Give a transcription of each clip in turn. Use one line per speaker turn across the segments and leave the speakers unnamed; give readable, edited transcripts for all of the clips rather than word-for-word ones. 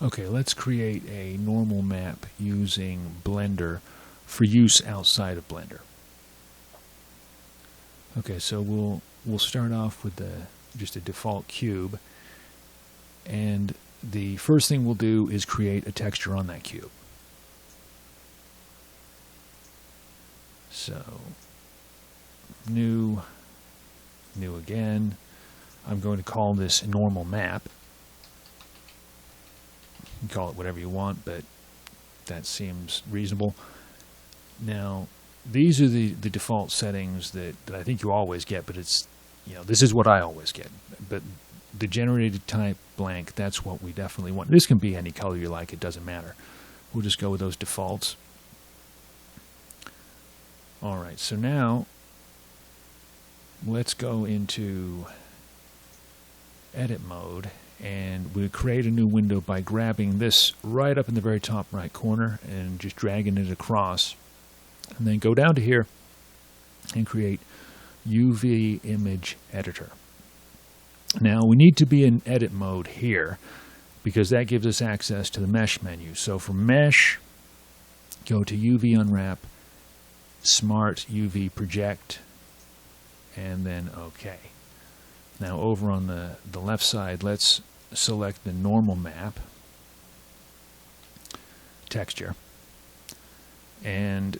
Okay, let's create a normal map using Blender for use outside of Blender. Okay, so we'll start off with just a default cube, and the first thing we'll do is create a texture on that cube. So new again. I'm going to call this normal map. You can call it whatever you want, but that seems reasonable. Now, these are the default settings that I think you always get, but it's, this is what I always get. But the generated type blank, that's what we definitely want. This can be any color you like, it doesn't matter. We'll just go with those defaults. All right, so now let's go into edit mode, and we create a new window by grabbing this right up in the very top right corner and just dragging it across, and then go down to here and create UV image editor. Now we need to be in edit mode here because that gives us access to the mesh menu. So for mesh, go to uv-unwrap, smart UV project, and then OK. Now over on the left side, let's select the normal map texture, and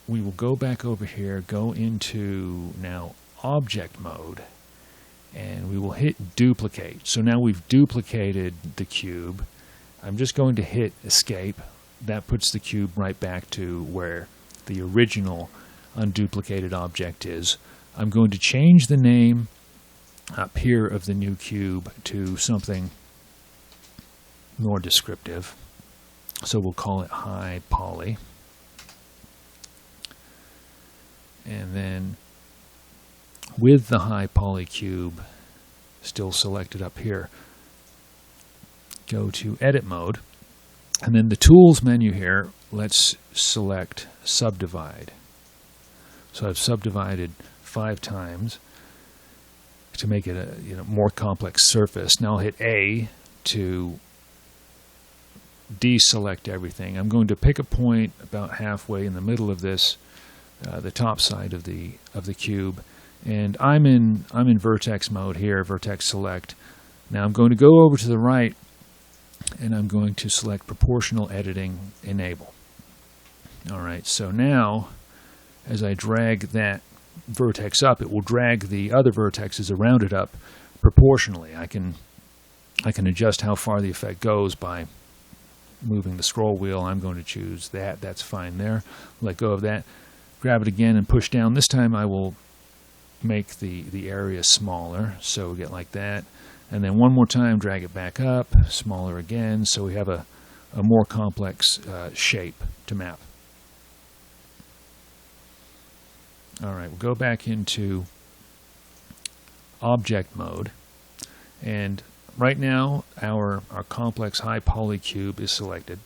we will go back over here, go into now object mode, and we will hit duplicate. So now we've duplicated the cube. I'm just going to hit escape. That puts the cube right back to where the original unduplicated object is. I'm going to change the name up here of the new cube to something more descriptive. So we'll call it high poly. And then with the high poly cube still selected up here, go to edit mode, and then the tools menu here, let's select subdivide. So I've subdivided 5 times to make it a more complex surface. Now I'll hit A to deselect everything. I'm going to pick a point about halfway in the middle of this, the top side of the cube, and I'm in vertex mode here, vertex select. Now I'm going to go over to the right, and I'm going to select proportional editing enable. All right, so now as I drag that vertex up, it will drag the other vertexes around it up proportionally. I can adjust how far the effect goes by moving the scroll wheel. I'm going to choose that. That's fine there. Let go of that. Grab it again and push down. This time I will make the area smaller, so we get like that. And then one more time, drag it back up, smaller again, so we have a more complex shape to map. All right, we'll go back into object mode, and right now our complex high poly cube is selected.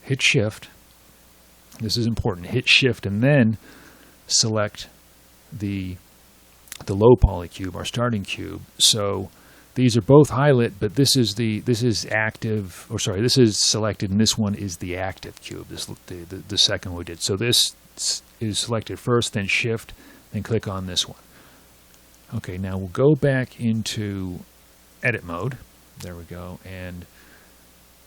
Hit shift. This is important. Hit shift and then select the low poly cube, our starting cube. So these are both highlit, but this is active, or sorry, this is selected, and this one is the active cube. This the second one we did. So this is selected first, then shift, then click on this one. Okay, now we'll go back into edit mode. There we go, and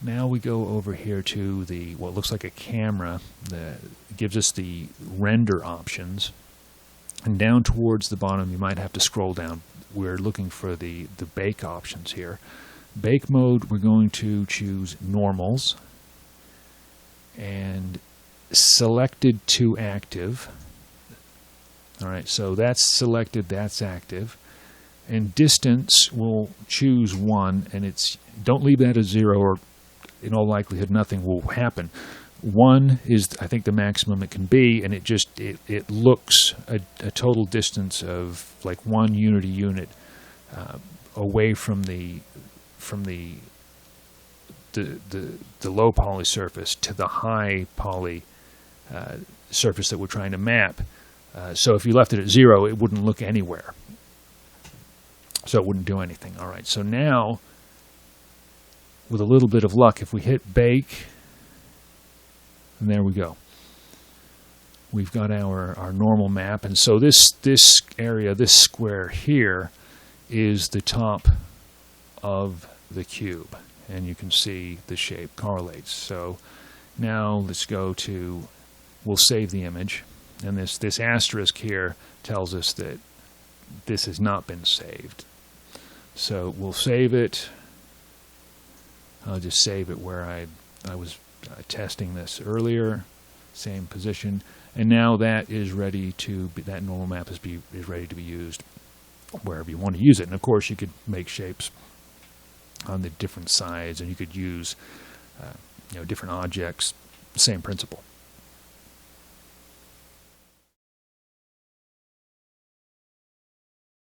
now we go over here to what looks like a camera that gives us the render options. And down towards the bottom, you might have to scroll down. We're looking for the bake options here. Bake mode, we're going to choose normals, and selected to active. All right, so that's selected, that's active. And distance, we'll choose 1, and don't leave that as 0, or in all likelihood nothing will happen. 1 is, I think, the maximum it can be, and it looks a total distance of like 1 unity unit away from the low poly surface to the high poly surface that we're trying to map. So if you left it at 0, it wouldn't look anywhere. So it wouldn't do anything. All right, so now with a little bit of luck, if we hit bake, and there we go. We've got our normal map, and so this area, this square here, is the top of the cube, and you can see the shape correlates. So now let's go to, we'll save the image, and this asterisk here tells us that this has not been saved. So we'll save it. I'll just save it where I was testing this earlier, same position, and now that is ready to be, that normal map is ready to be used wherever you want to use it. And of course you could make shapes on the different sides, and you could use different objects, same principle.